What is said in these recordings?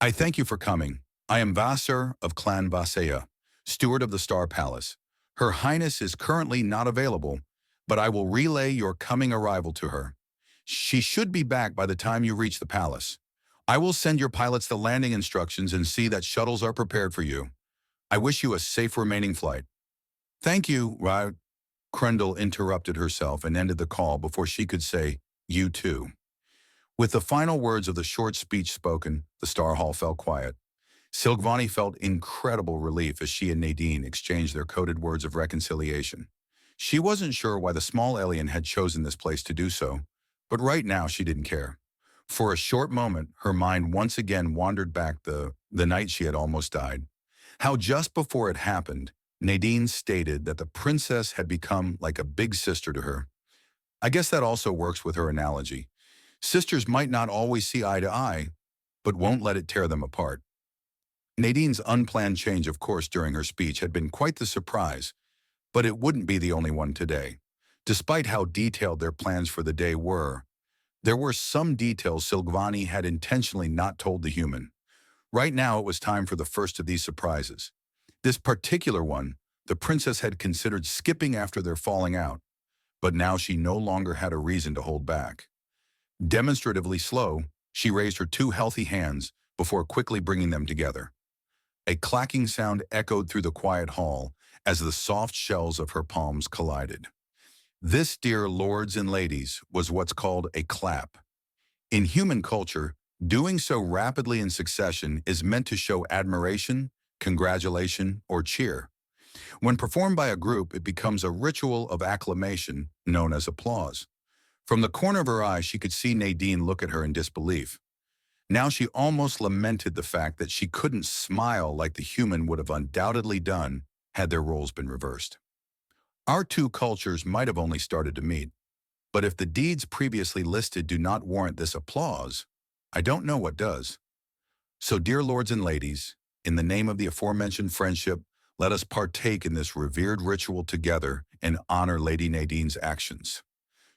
I thank you for coming. I am Vassar of Clan Vasea, steward of the Star Palace. Her Highness is currently not available, but I will relay your coming arrival to her. She should be back by the time you reach the palace. I will send your pilots the landing instructions and see that shuttles are prepared for you. I wish you a safe remaining flight. Thank you, Right. Crendel interrupted herself and ended the call before she could say, you too. With the final words of the short speech spoken, the Star Hall fell quiet. Silgvani felt incredible relief as she and Nadine exchanged their coded words of reconciliation. She wasn't sure why the small alien had chosen this place to do so, but right now she didn't care. For a short moment, her mind once again wandered back the night she had almost died. How just before it happened, Nadine stated that the princess had become like a big sister to her. I guess that also works with her analogy. Sisters might not always see eye to eye, but won't let it tear them apart. Nadine's unplanned change of course during her speech had been quite the surprise, but it wouldn't be the only one today. Despite how detailed their plans for the day were, there were some details Silgvani had intentionally not told the human. Right now it was time for the first of these surprises. This particular one, the princess had considered skipping after their falling out, but now she no longer had a reason to hold back. Demonstratively slow, she raised her two healthy hands before quickly bringing them together. A clacking sound echoed through the quiet hall as the soft shells of her palms collided. This, dear lords and ladies, was what's called a clap. In human culture, doing so rapidly in succession is meant to show admiration, congratulation, or cheer. When performed by a group, it becomes a ritual of acclamation known as applause. From the corner of her eye, she could see Nadine look at her in disbelief. Now she almost lamented the fact that she couldn't smile like the human would have undoubtedly done had their roles been reversed. Our two cultures might have only started to meet, but if the deeds previously listed do not warrant this applause, I don't know what does. So, dear lords and ladies, in the name of the aforementioned friendship, let us partake in this revered ritual together and honor Lady Nadine's actions.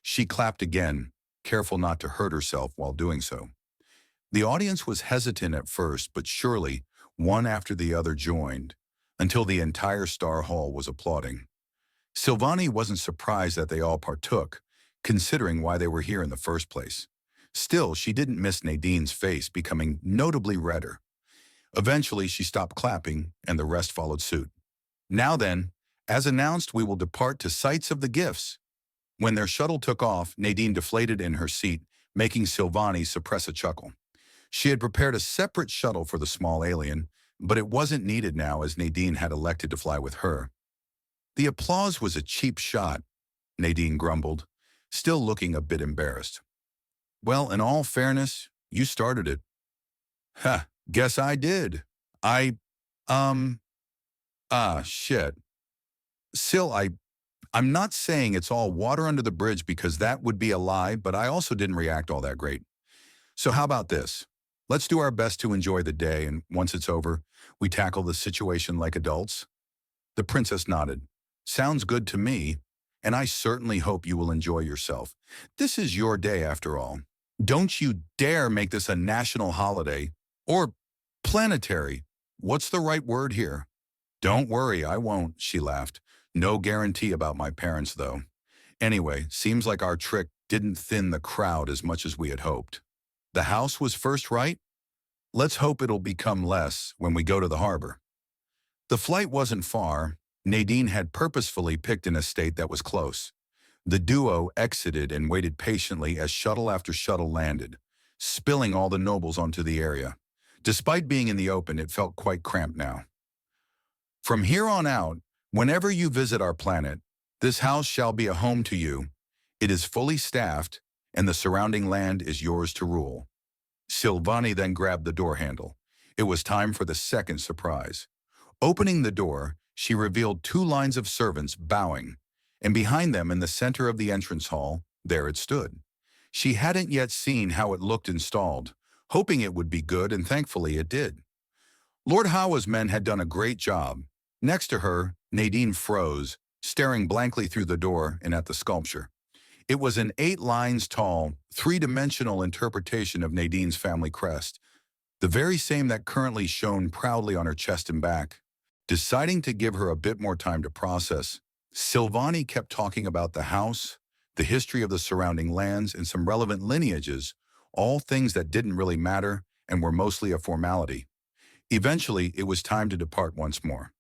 She clapped again, careful not to hurt herself while doing so. The audience was hesitant at first, but surely one after the other joined, until the entire Star Hall was applauding. Silvani wasn't surprised that they all partook, considering why they were here in the first place. Still, she didn't miss Nadine's face becoming notably redder. Eventually, she stopped clapping, and the rest followed suit. Now then, as announced, we will depart to sites of the gifts. When their shuttle took off, Nadine deflated in her seat, making Silvani suppress a chuckle. She had prepared a separate shuttle for the small alien, but it wasn't needed now as Nadine had elected to fly with her. The applause was a cheap shot, Nadine grumbled, still looking a bit embarrassed. Well, in all fairness, you started it. Ha, guess I did. Shit. Sil, I'm not saying it's all water under the bridge because that would be a lie, but I also didn't react all that great. So how about this? Let's do our best to enjoy the day, and once it's over, we tackle the situation like adults. The princess nodded. Sounds good to me, and I certainly hope you will enjoy yourself. This is your day after all. Don't you dare make this a national holiday, or planetary. What's the right word here? Don't worry, I won't, she laughed. No guarantee about my parents, though. Anyway, seems like our trick didn't thin the crowd as much as we had hoped. The house was first, right? Let's hope it'll become less when we go to the harbor. The flight wasn't far. Nadine had purposefully picked an estate that was close. The duo exited and waited patiently as shuttle after shuttle landed, spilling all the nobles onto the area. Despite being in the open, it felt quite cramped now. From here on out, whenever you visit our planet, this house shall be a home to you. It is fully staffed, and the surrounding land is yours to rule. Silvani then grabbed the door handle. It was time for the second surprise. Opening the door, she revealed two lines of servants bowing, and behind them in the center of the entrance hall, there it stood. She hadn't yet seen how it looked installed, hoping it would be good, and thankfully it did. Lord Hawa's men had done a great job. Next to her, Nadine froze, staring blankly through the door and at the sculpture. It was an 8 lines tall, 3-dimensional interpretation of Nadine's family crest. the very same that currently shone proudly on her chest and back. Deciding to give her a bit more time to process, Silvani kept talking about the house, the history of the surrounding lands, and some relevant lineages, all things that didn't really matter and were mostly a formality. Eventually, it was time to depart once more.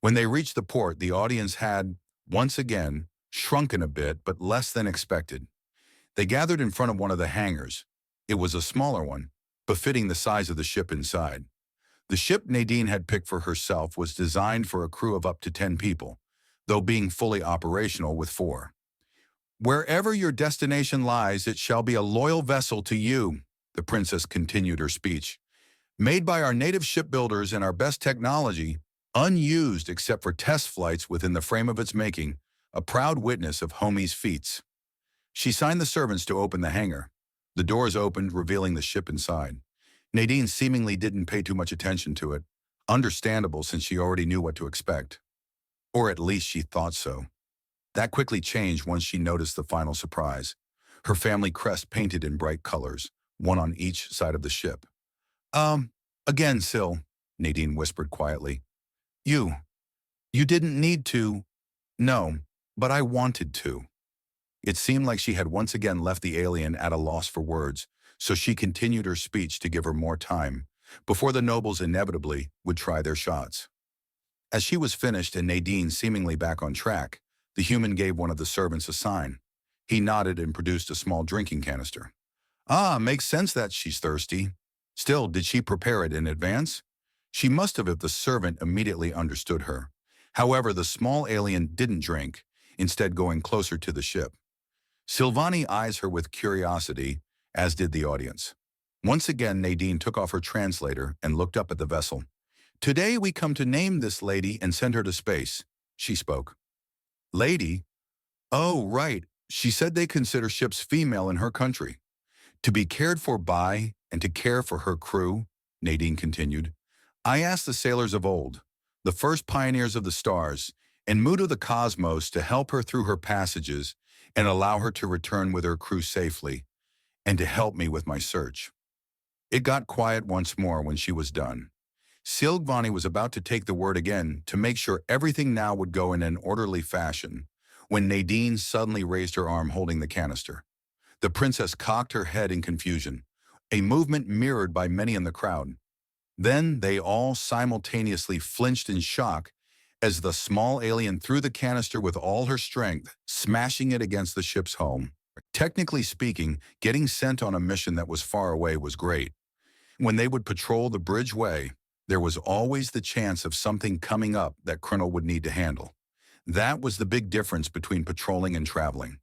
When they reached the port, the audience had, once again, shrunken a bit, but less than expected. They gathered in front of one of the hangars. It was a smaller one, befitting the size of the ship inside. The ship Nadine had picked for herself was designed for a crew of up to 10 people, though being fully operational with 4. "Wherever your destination lies, it shall be a loyal vessel to you," the princess continued her speech. "Made by our native shipbuilders and our best technology, unused except for test flights within the frame of its making, a proud witness of Homie's feats." She signed the servants to open the hangar. The doors opened, revealing the ship inside. Nadine seemingly didn't pay too much attention to it. Understandable, since she already knew what to expect. Or at least she thought so. That quickly changed once she noticed the final surprise. Her family crest painted in bright colors, one on each side of the ship. Again, Sil," Nadine whispered quietly. You didn't need to." "No, but I wanted to." It seemed like she had once again left the alien at a loss for words, so she continued her speech to give her more time, before the nobles inevitably would try their shots. As she was finished and Nadine seemingly back on track, the human gave one of the servants a sign. He nodded and produced a small drinking canister. "Ah, makes sense that she's thirsty. Still, did she prepare it in advance?" She must have if the servant immediately understood her. However, the small alien didn't drink, instead going closer to the ship. Silvani eyes her with curiosity, as did the audience. Once again, Nadine took off her translator and looked up at the vessel. "Today we come to name this lady and send her to space," she spoke. "Lady? Oh, right. She said they consider ships female in her country. To be cared for by and to care for her crew," Nadine continued. "I asked the sailors of old, the first pioneers of the stars, and Mood of the cosmos to help her through her passages and allow her to return with her crew safely, and to help me with my search." It got quiet once more when she was done. Silvani was about to take the word again to make sure everything now would go in an orderly fashion, when Nadine suddenly raised her arm holding the canister. The princess cocked her head in confusion, a movement mirrored by many in the crowd. Then they all simultaneously flinched in shock as the small alien threw the canister with all her strength, smashing it against the ship's hull. Technically speaking, getting sent on a mission that was far away was great. When they would patrol the bridgeway, there was always the chance of something coming up that Colonel would need to handle. That was the big difference between patrolling and traveling.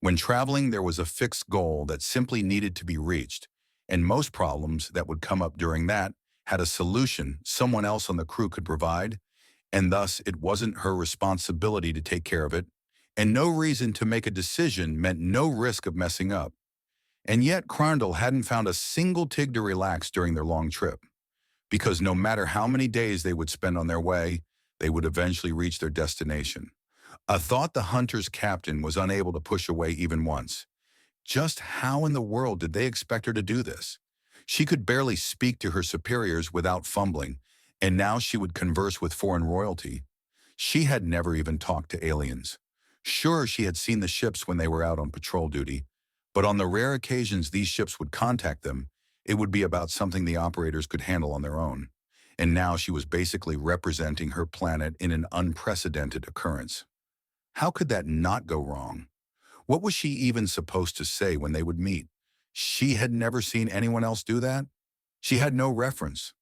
When traveling, there was a fixed goal that simply needed to be reached, and most problems that would come up during that had a solution someone else on the crew could provide, and thus it wasn't her responsibility to take care of it, and no reason to make a decision meant no risk of messing up. And yet Crandall hadn't found a single tig to relax during their long trip, because no matter how many days they would spend on their way, they would eventually reach their destination. A thought the hunter's captain was unable to push away even once. Just how in the world did they expect her to do this? She could barely speak to her superiors without fumbling, and now she would converse with foreign royalty. She had never even talked to aliens. Sure, she had seen the ships when they were out on patrol duty, but on the rare occasions these ships would contact them, it would be about something the operators could handle on their own. And now she was basically representing her planet in an unprecedented occurrence. How could that not go wrong? What was she even supposed to say when they would meet? She had never seen anyone else do that. She had no reference.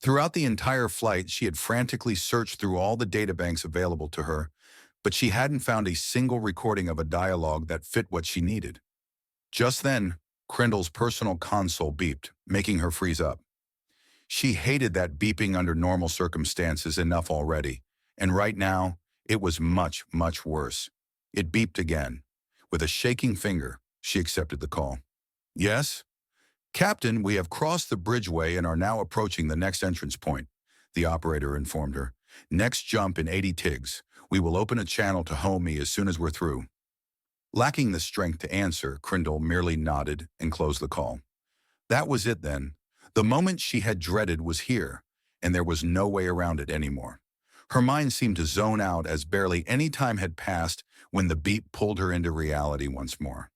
Throughout the entire flight, she had frantically searched through all the databanks available to her, but she hadn't found a single recording of a dialogue that fit what she needed. Just then, Crandall's personal console beeped, making her freeze up. She hated that beeping under normal circumstances enough already, and right now, it was much, much worse. It beeped again. With a shaking finger, she accepted the call. "Yes? Captain, we have crossed the bridgeway and are now approaching the next entrance point," the operator informed her. "Next jump in 80 tigs. We will open a channel to Homie as soon as we're through." Lacking the strength to answer, Crandall merely nodded and closed the call. That was it then. The moment she had dreaded was here, and there was no way around it anymore. Her mind seemed to zone out as barely any time had passed when the beep pulled her into reality once more.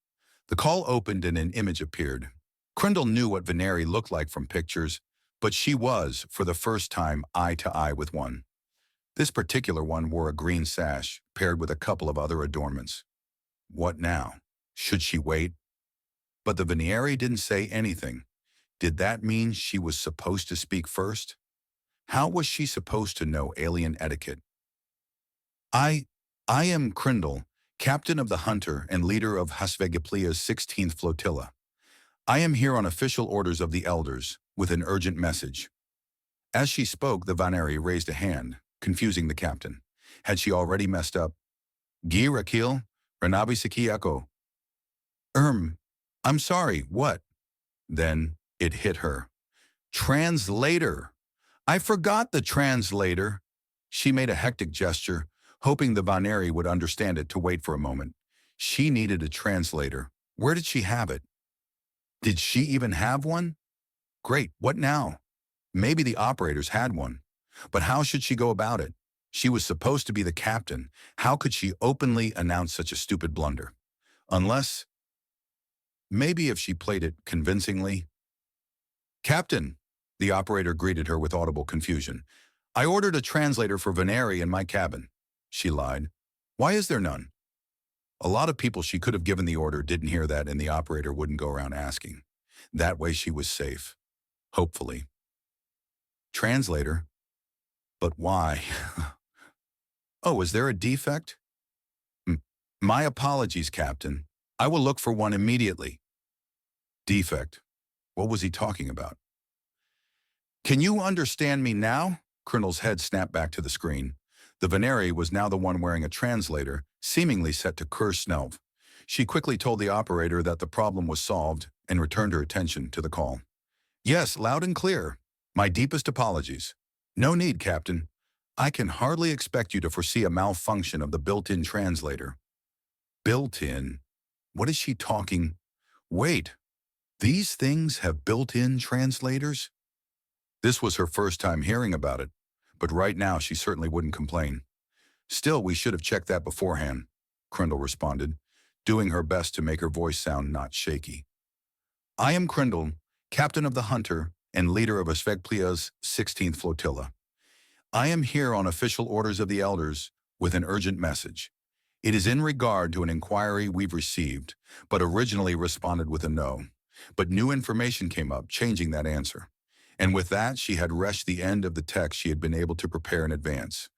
The call opened and an image appeared. Crindle knew what Veneri looked like from pictures, but she was, for the first time, eye to eye with one. This particular one wore a green sash, paired with a couple of other adornments. What now? Should she wait? But the Veneri didn't say anything. Did that mean she was supposed to speak first? How was she supposed to know alien etiquette? I am Crindle, captain of the Hunter and leader of HFY's 16th flotilla. I am here on official orders of the elders, with an urgent message. As she spoke, the Veneri raised a hand, confusing the captain. Had she already messed up? Gi Rakil, Ranabi Siki Echo. I'm sorry, what? Then it hit her. Translator! I forgot the translator. She made a hectic gesture, hoping the Veneri would understand it to wait for a moment. She needed a translator. Where did she have it? Did she even have one? Great, what now? Maybe the operators had one. But how should she go about it? She was supposed to be the captain. How could she openly announce such a stupid blunder? Unless, maybe if she played it convincingly. Captain, the operator greeted her with audible confusion. I ordered a translator for Veneri in my cabin. She lied. Why is there none? A lot of people she could have given the order didn't hear that, and the operator wouldn't go around asking. That way she was safe. Hopefully. Translator? But why? Oh, is there a defect? My apologies, Captain. I will look for one immediately. Defect? What was he talking about? Can you understand me now? Crindle's head snapped back to the screen. The Veneri was now the one wearing a translator, seemingly set to curse Snelv. She quickly told the operator that the problem was solved and returned her attention to the call. Yes, loud and clear. My deepest apologies. No need, Captain. I can hardly expect you to foresee a malfunction of the built-in translator. Built-in? What is she talking? Wait, these things have built-in translators? This was her first time hearing about it, but right now she certainly wouldn't complain. Still, we should have checked that beforehand, Crindle responded, doing her best to make her voice sound not shaky. I am Crindle, captain of the Hunter and leader of HFY's 16th flotilla. I am here on official orders of the elders with an urgent message. It is in regard to an inquiry we've received, but originally responded with a no. But new information came up, changing that answer. And with that, she had rushed the end of the text she had been able to prepare in advance.